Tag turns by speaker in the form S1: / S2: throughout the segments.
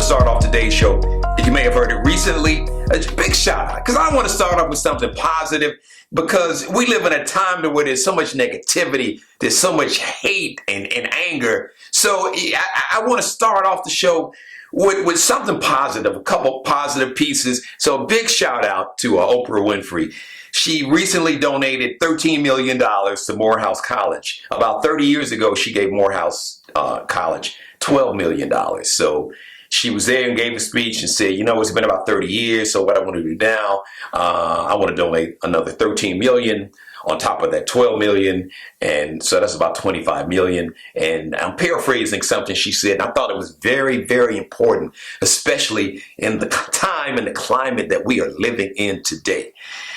S1: to start off today's show. You may have heard it recently. A big shout out, because I want to start off with something positive, because we live in a time where there's so much negativity, there's so much hate and anger. So I want to start off the show with something positive, a couple positive pieces. So a big shout out to Oprah Winfrey. She recently donated $13 million to Morehouse College. About 30 years ago, she gave Morehouse College $12 million. So she was there and gave a speech and said, it's been about 30 years, so what I want to do now, I want to donate another $13 million on top of that $12 million. And so that's about $25 million. And I'm paraphrasing something she said. And I thought it was very, very important, especially in the time and the climate that we are living in today.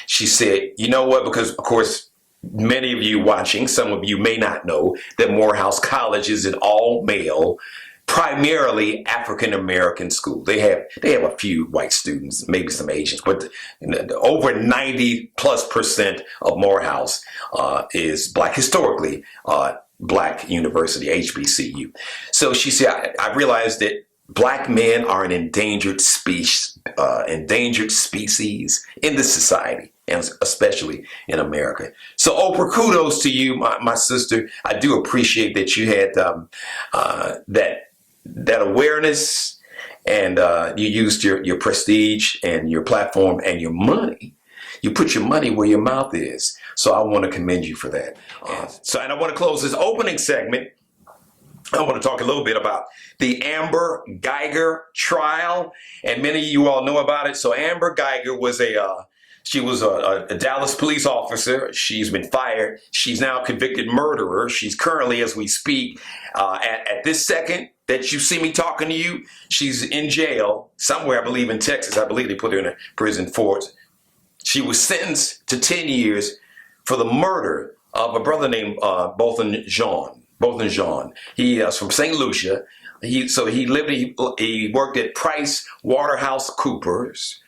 S1: She said, you know what, because, of course, many of you watching, some of you may not know that Morehouse College is an all-male, primarily African-American school. They have a few white students, maybe some Asians, but over 90+% of Morehouse is Black, historically Black university, HBCU. So she said, I realized that Black men are an endangered species in this society, and especially in America. So Oprah, kudos to you, my sister. I do appreciate that you had that awareness, and you used your prestige and your platform and your money. You put your money where your mouth is. So I want to commend you for that. And I want to close this opening segment. I want to talk a little bit about the Amber Guyger trial, and many of you all know about it. So Amber Guyger was a Dallas police officer. She's been fired. She's now a convicted murderer. She's currently, as we speak, at this second that you see me talking to you, she's in jail somewhere, I believe in Texas. I believe they put her in a prison for it. She was sentenced to 10 years for the murder of a brother named Bolton Jean. He is from St. Lucia. He worked at Price Waterhouse Coopers.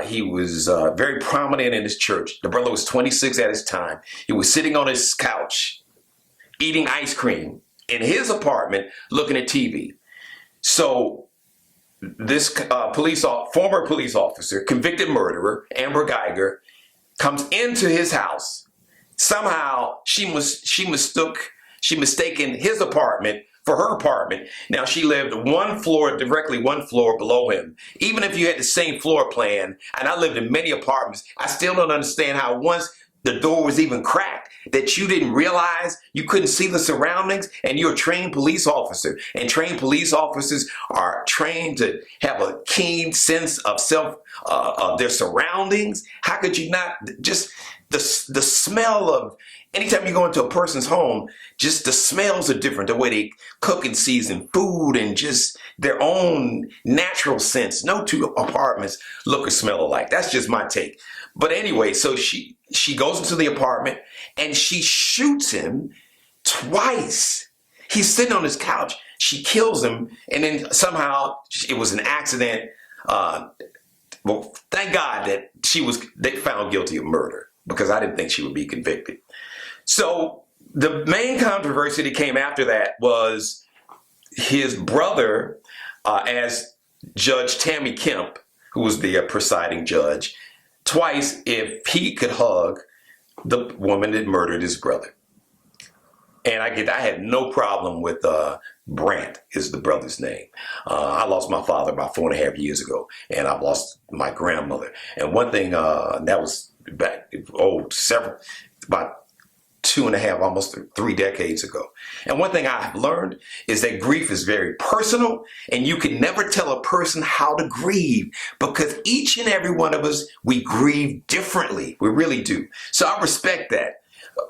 S1: He was very prominent in his church. The brother was 26 at his time. He was sitting on his couch, eating ice cream in his apartment, looking at TV. So this former police officer, convicted murderer, Amber Guyger, comes into his house. Somehow she mistaken his apartment for her apartment. Now, she lived directly one floor below him. Even if you had the same floor plan, and I lived in many apartments, I still don't understand how once the door was even cracked that you didn't realize you couldn't see the surroundings, and you're a trained police officer. And trained police officers are trained to have a keen sense of of their surroundings. How could you not? Just the smell of, anytime you go into a person's home, just the smells are different. The way they cook and season food, and just their own natural sense. No two apartments look or smell alike. That's just my take. But anyway, so she goes into the apartment and she shoots him twice. He's sitting on his couch. She kills him, and then somehow it was an accident. Well, thank God that they found guilty of murder, because I didn't think she would be convicted. So the main controversy that came after that was his brother, as Judge Tammy Kemp, who was the presiding judge, twice if he could hug the woman that murdered his brother. And I had no problem with Brant is the brother's name. I lost my father about 4.5 years ago, and I've lost my grandmother. And one thing that was back about 2.5, almost 3 decades ago. And one thing I've learned is that grief is very personal, and you can never tell a person how to grieve, because each and every one of us, we grieve differently. We really do. So I respect that.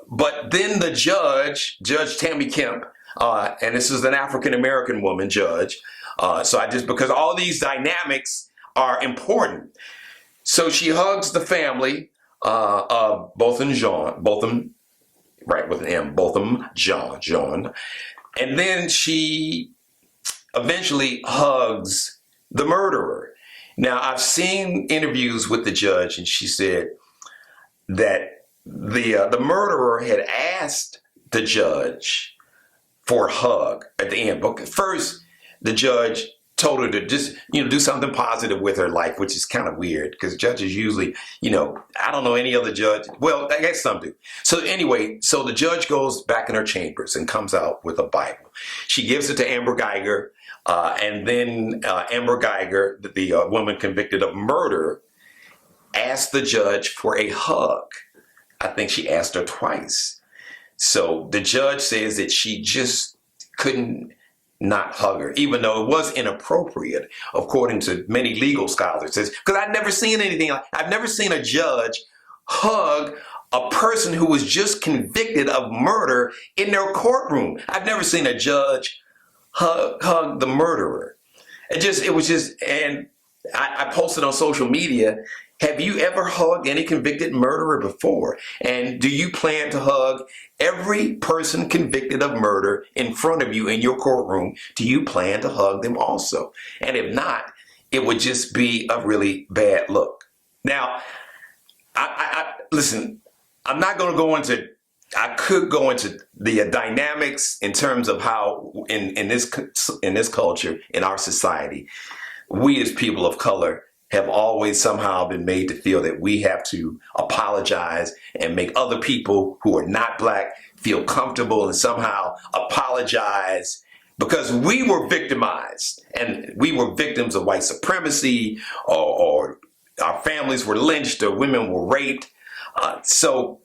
S1: But then the Judge Tammy Kemp, and this is an African-American woman judge, because all these dynamics are important. So she hugs the family of Bolton John, right, with an M, Botham John. And then she eventually hugs the murderer. Now, I've seen interviews with the judge, and she said that the murderer had asked the judge for a hug at the end. But first, the judge told her to just, do something positive with her life, which is kind of weird because judges usually, I don't know any other judge. Well, I guess some do. So anyway, so the judge goes back in her chambers and comes out with a Bible. She gives it to Amber Geiger, and then Amber Geiger, the woman convicted of murder, asked the judge for a hug. I think she asked her twice. So the judge says that she just couldn't not hug her, even though it was inappropriate, according to many legal scholars. Because I've never seen anything like, I've never seen a judge hug a person who was just convicted of murder in their courtroom. I've never seen a judge hug the murderer. It was just, and I posted on social media, have you ever hugged any convicted murderer before? And do you plan to hug every person convicted of murder in front of you in your courtroom? Do you plan to hug them also? And if not, it would just be a really bad look. Now, listen, I'm not going to go into, I could go into the dynamics in terms of how in this culture, in our society, we as people of color have always somehow been made to feel that we have to apologize and make other people who are not black feel comfortable and somehow apologize because we were victimized and we were victims of white supremacy, or our families were lynched, or women were raped. So,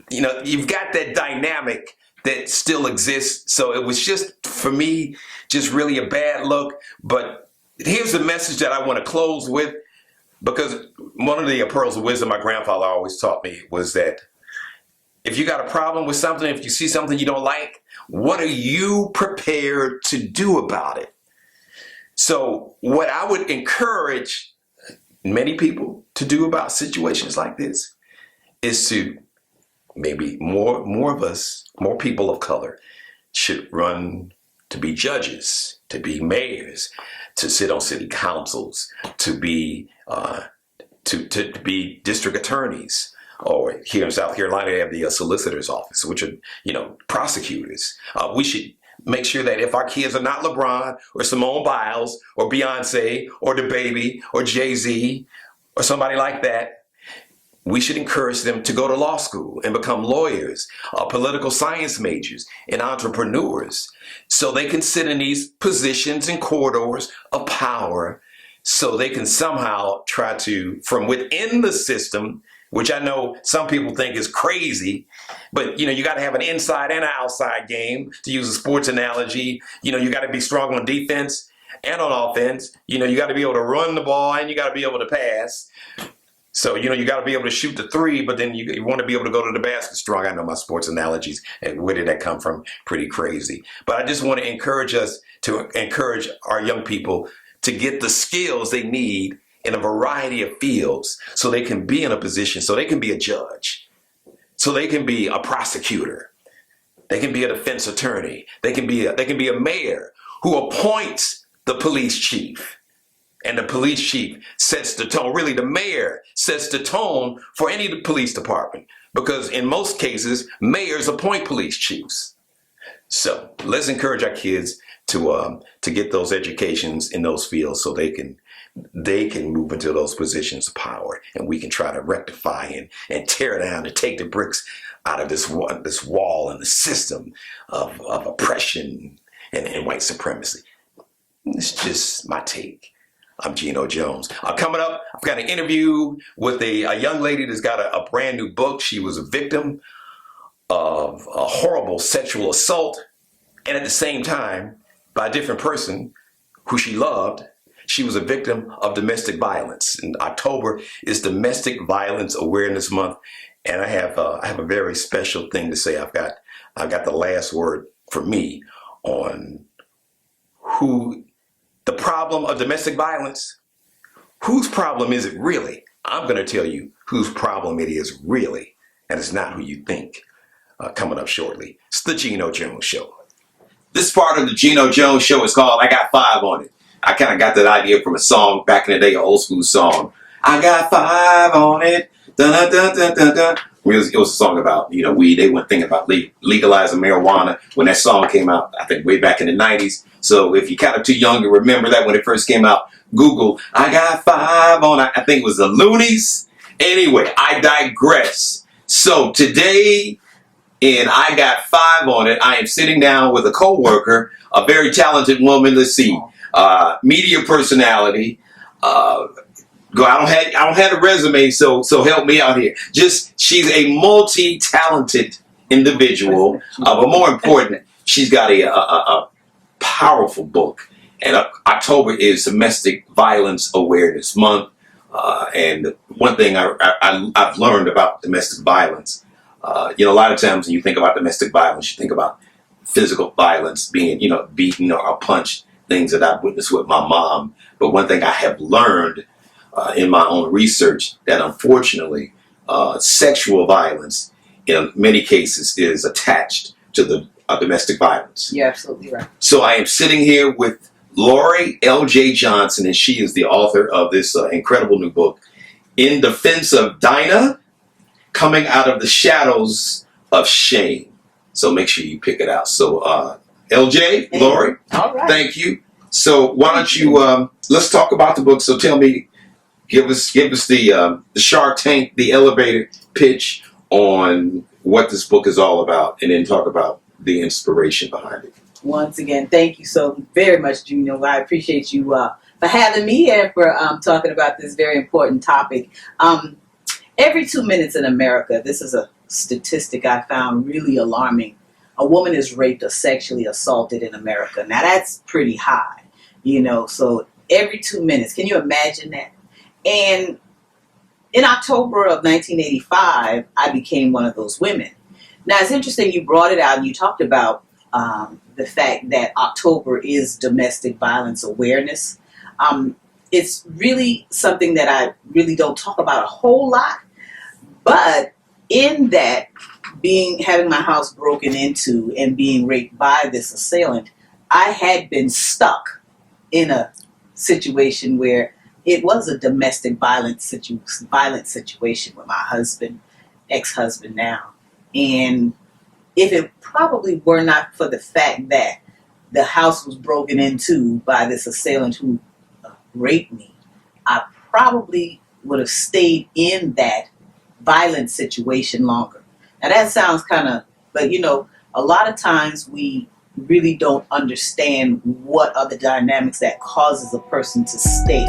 S1: you've got that dynamic that still exists. So it was just, for me, just really a bad look. But here's the message that I want to close with, because one of the pearls of wisdom my grandfather always taught me was that if you got a problem with something, if you see something you don't like, what are you prepared to do about it? So what I would encourage many people to do about situations like this is to maybe more of us, more people of color, should run to be judges, to be mayors, to sit on city councils, to be to be district attorneys, or here in South Carolina they have the solicitor's office, which are prosecutors. We should make sure that if our kids are not LeBron or Simone Biles or Beyonce or the Baby or Jay-Z or somebody like that, we should encourage them to go to law school and become lawyers, political science majors, and entrepreneurs, so they can sit in these positions and corridors of power, so they can somehow try to, from within the system, which I know some people think is crazy, but you got to have an inside and an outside game, to use a sports analogy. You got to be strong on defense and on offense. You got to be able to run the ball and you got to be able to pass. So, you got to be able to shoot the three, but then you want to be able to go to the basket strong. I know my sports analogies, and where did that come from? Pretty crazy. But I just want to encourage our young people to get the skills they need in a variety of fields so they can be in a position, so they can be a judge, so they can be a prosecutor, they can be a defense attorney, they can be a mayor who appoints the police chief. And the police chief sets the tone. Really, the mayor sets the tone for any police department, because in most cases, mayors appoint police chiefs. So let's encourage our kids to get those educations in those fields so they can move into those positions of power, and we can try to rectify and tear down and take the bricks out of this wall and the system of oppression and white supremacy. It's just my take. I'm Geno Jones. Coming up, I've got an interview with a young lady that's got a brand new book. She was a victim of a horrible sexual assault, and at the same time, by a different person who she loved, she was a victim of domestic violence. And October is Domestic Violence Awareness Month, and I have a very special thing to say. I've got the last word for me on the problem of domestic violence. Whose problem is it really? I'm going to tell you whose problem it is really, and it's not who you think. Coming up shortly, it's the Geno Jones Show. This part of the Geno Jones Show is called I Got Five on It. I kind of got that idea from a song back in the day, an old school song. I got five on it. Dun, dun, dun, dun, dun, dun. It was a song about, weed. They weren't thinking about legalizing marijuana when that song came out, I think way back in the 90s. So if you're kind of too young to remember that when it first came out, Google, I got 5 on, I think it was the Loonies. Anyway, I digress. So today, and I got 5 on it, I am sitting down with a coworker, a very talented woman. Let's see, media personality. I don't have a resume, so help me out here. Just she's a multi-talented individual, but more important, she's got a powerful book. And October is Domestic Violence Awareness Month. And one thing I've learned about domestic violence, a lot of times when you think about domestic violence, you think about physical violence, being, beaten or punched, things that I've witnessed with my mom. But one thing I have learned in my own research, that unfortunately, sexual violence in many cases is attached to the domestic violence.
S2: You're absolutely right.
S1: So I am sitting here with Lori L.J. Johnson, and she is the author of this incredible new book, In Defense of Dinah, Coming Out of the Shadows of Shame. So make sure you pick it out. So L.J., Lori,
S2: all right.
S1: Thank you. So why don't you, let's talk about the book. So tell me, give us the Shark Tank, the elevator pitch on what this book is all about, and then talk about the inspiration behind it.
S2: Once again, thank you so very much, Geno. I appreciate you for having me and for talking about this very important topic. Every 2 minutes in America, this is a statistic I found really alarming. A woman is raped or sexually assaulted in America. Now that's pretty high, so every 2 minutes. Can you imagine that? And in October of 1985, I became one of those women. Now, it's interesting you brought it out and you talked about the fact that October is Domestic Violence Awareness. It's really something that I really don't talk about a whole lot. But in that, having my house broken into and being raped by this assailant, I had been stuck in a situation where it was a domestic violent situation with my husband, ex-husband now. And if it probably were not for the fact that the house was broken into by this assailant who raped me, I probably would have stayed in that violent situation longer. Now that sounds but a lot of times we really don't understand what are the dynamics that causes a person to stay.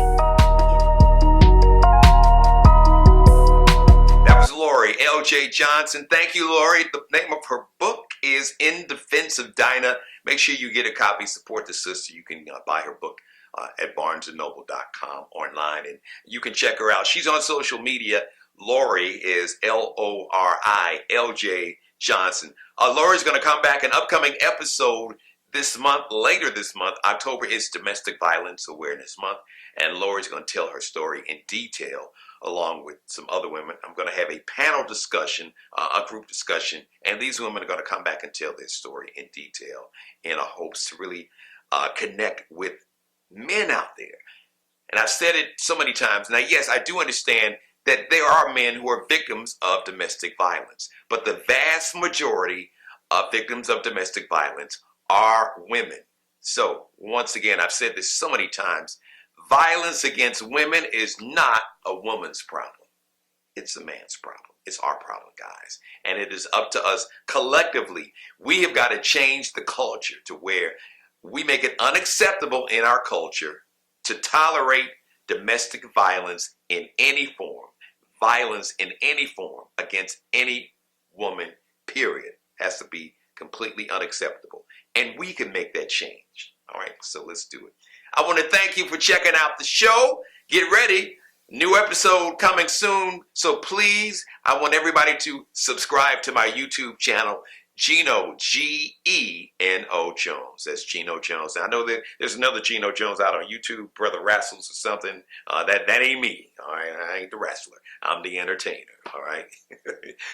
S1: That was Lori L.J. Johnson. Thank you, Lori. The name of her book is In Defense of Dinah. Make sure you get a copy. Support the sister. You can buy her book at barnesandnoble.com online, and you can check her out. She's on social media. Lori is Lori Johnson. Lori's going to come back an upcoming episode this month. Later this month, October is Domestic Violence Awareness Month, and Lori's going to tell her story in detail along with some other women. I'm going to have a panel discussion, a group discussion, and these women are going to come back and tell their story in detail in a hopes to really connect with men out there. And I've said it so many times. Now, yes, I do understand that there are men who are victims of domestic violence, but the vast majority of victims of domestic violence are women. So once again, I've said this so many times, violence against women is not a woman's problem. It's a man's problem. It's our problem, guys. And it is up to us collectively. We have got to change the culture to where we make it unacceptable in our culture to tolerate domestic violence in any form. Violence in any form against any woman, period, has to be completely unacceptable. And we can make that change. All right, so let's do it. I want to thank you for checking out the show. Get ready. New episode coming soon. So please, I want everybody to subscribe to my YouTube channel, Geno, Geno Jones. That's Geno Jones. Now, I know that there's another Geno Jones out on YouTube, Brother Wrestles or something. That ain't me. All right, I ain't the wrestler. I'm the entertainer. All right.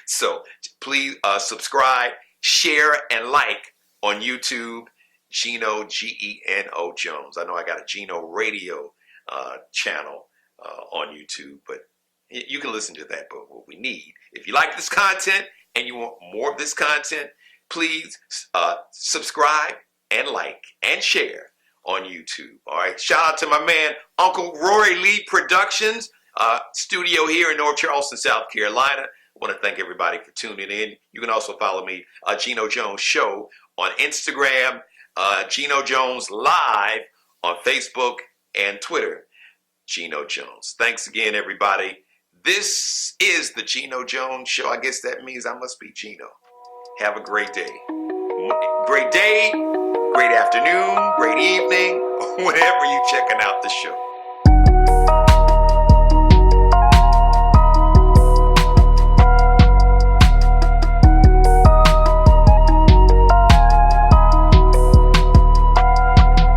S1: So please subscribe, share, and like on YouTube, Geno, Geno Jones. I know I got a Geno Radio channel on YouTube, but you can listen to that. But what we need, if you like this content and you want more of this content, please subscribe and like and share on YouTube. All right. Shout out to my man, Uncle Rory Lee Productions, studio here in North Charleston, South Carolina. I want to thank everybody for tuning in. You can also follow me, Geno Jones Show, on Instagram, Geno Jones Live on Facebook and Twitter. Geno Jones. Thanks again, everybody. This is the Geno Jones Show. I guess that means I must be Geno. Have a great day. Great day, great afternoon, great evening, whenever you're checking out the show.